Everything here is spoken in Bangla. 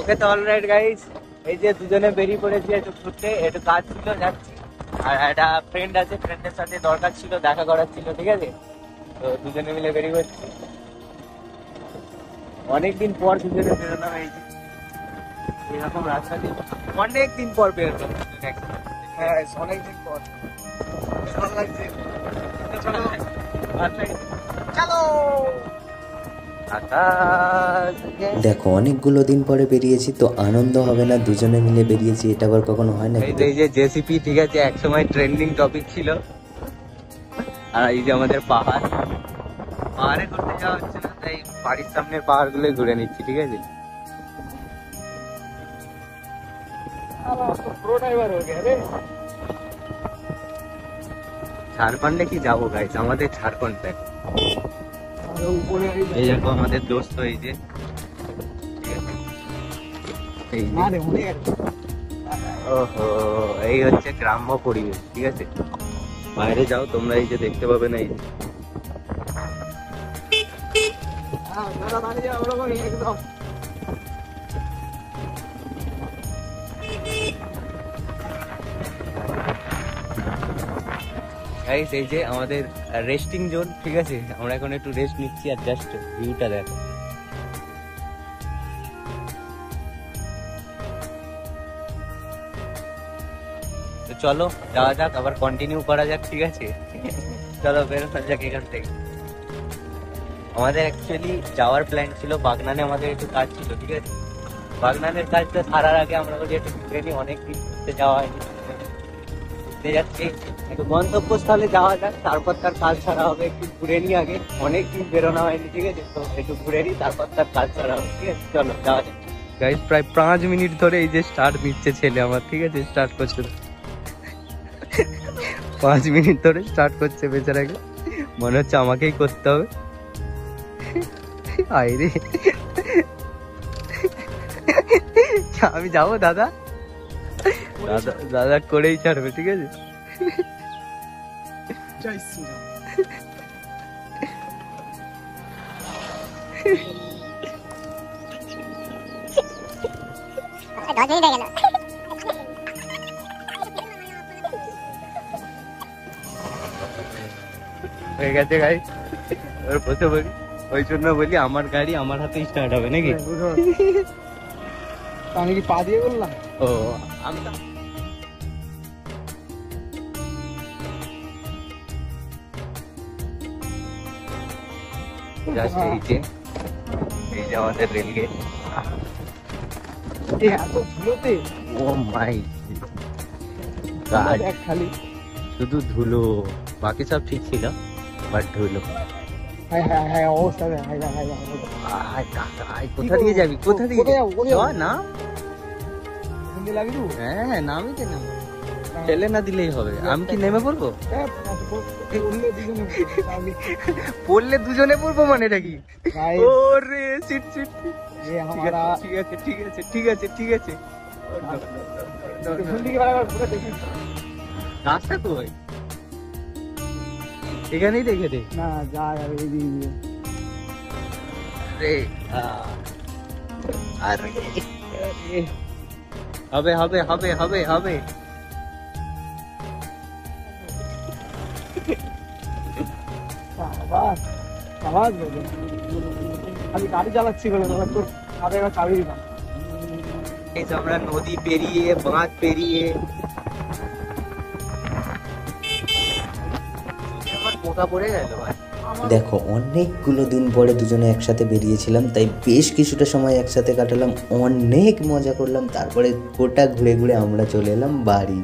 ওকে তো অলরাইট গাইস, এই যে দুজনে বেরিয়ে পড়েছি একটু ঘুরতে, একটু কাজ ছিল যাচ্ছি, আর একটা ফ্রেন্ড আছে, ফ্রেন্ডের সাথে দরকার ছিল, দেখা করার ছিল, ঠিক আছে, তো দুজনে মিলে বেরিয়ে পড়ছি। অনেকদিন পর দুজনে বেরোনো হয়েছে এরকম রাস্তা দিয়ে, অনেকদিন পর বেরোলাম। হ্যাঁ অনেকদিন পর, ভালো লাগছে। চলো। দেখো অনেকগুলো দিন পরে বেরিয়েছি তো আনন্দ হবে না, দুজনে মিলে বেরিয়েছি, এটা আবার কখনো হয় না। এই যে জেসিপি, ঠিক আছে, একসময় ট্রেন্ডিং টপিক ছিল। আর এই যে আমাদের পাহাড়ে ঘুরতে যাওয়া হচ্ছে না, তাই বাড়ির সামনের পাহাড় গুলো ঘুরে নিচ্ছি, ঠিক আছে। ঝাড়খণ্ডে কি যাবো গাইস, আমাদের ঝাড়খণ্ড দেখ, এই দেখো আমাদের দোস্ত, এই যে ওহো, এই হচ্ছে গ্রাম্য পরিবেশ, ঠিক আছে। বাইরে যাও তোমরা, এই যে দেখতে পাবে না, এই যে গাইস, এই যে আমাদের রেস্টিং জোন, ঠিক আছে, আমরা এখন একটু রেস্ট নিচ্ছি, আর জাস্ট ভিউটা দেখো। তো চলো যাওয়া যাক, আবার কন্টিনিউ করা যাক, ঠিক আছে। চলো বেরোনো যাক এখান থেকে। আমাদের অ্যাকচুয়ালি যাওয়ার প্ল্যান ছিল বাগনানে, আমাদের একটু কাজ ছিল, ঠিক আছে। বাগনানের কাজটা সারার আগে আমরা বলি একটু ঘুরে নিই, অনেকদিন ঘুরতে যাওয়া হয়নি, ঘুরতে যাচ্ছি, একটু গন্তব্যস্থলে যাওয়া যাক, তারপর তার কাজ ছাড়া হবে, একটু ঘুরে নিই আগে, অনেকদিন বেরোনো হয়নি, ঠিক আছে, তো একটু ঘুরে নিই, তারপর তার কাজ ছাড়া হবে, ঠিক আছে। চলো যাওয়া যাক গাইস। প্রায় 5 মিনিট ধরে এই যে স্টার্ট দিচ্ছে ছেলে আমার, ঠিক আছে, স্টার্ট করছে 5 মিনিট ধরে স্টার্ট করছে বেচারাকে, মনে হচ্ছে আমাকেই করতে হবে। আইরে আমি যাবো দাদা, দাদা দাদা করেই ছাড়বে, ঠিক আছে। হয়ে গেছে গাড়ি, এবার বসে বলি, ওই জন্য বলি আমার গাড়ি আমার হাতেই স্টার্ট হবে নাকি। আমি কি পা দিয়ে বললাম? ও আমি জাস্ট এই যে আমাদের রেল গেট, এত ধুলোতে, ও মাই গড, খালি শুধু ধুলো, বাকি সব ঠিক ছিল, বাট ধুলো। অবস্থা কোথা দিয়ে যাবি, কোথা দিয়ে না, হ্যাঁ নামই তো না, ফেলে না দিলেই হবে। আমি কি নেমে পড়বো? পড়লে দুজনে পড়বো মানে এটা কি? ওরে সিট সিট, ঠিক আছে ঠিক আছে ঠিক আছে ঠিক আছে। রাস্তা কই? এখানেই দেখে দে না, যা যাবে এই দিকে। আরে হবে হবে হবে হবে হবে। আমি গাড়ি চালাচ্ছি বলে তোর হাতে এবার চাবি দিলাম। এই যে আমরা নদী পেরিয়ে, বাঁধ পেরিয়ে, পোকা পড়ে গেল ভাই। দেখো অনেকগুলো দিন পরে দুজনে একসাথে বেরিয়েছিলাম, তাই বেশ কিছুটা সময় একসাথে কাটালাম, অনেক মজা করলাম, তারপরে গোটা ঘুরে ঘুরে আমরা চলে এলাম বাড়ি।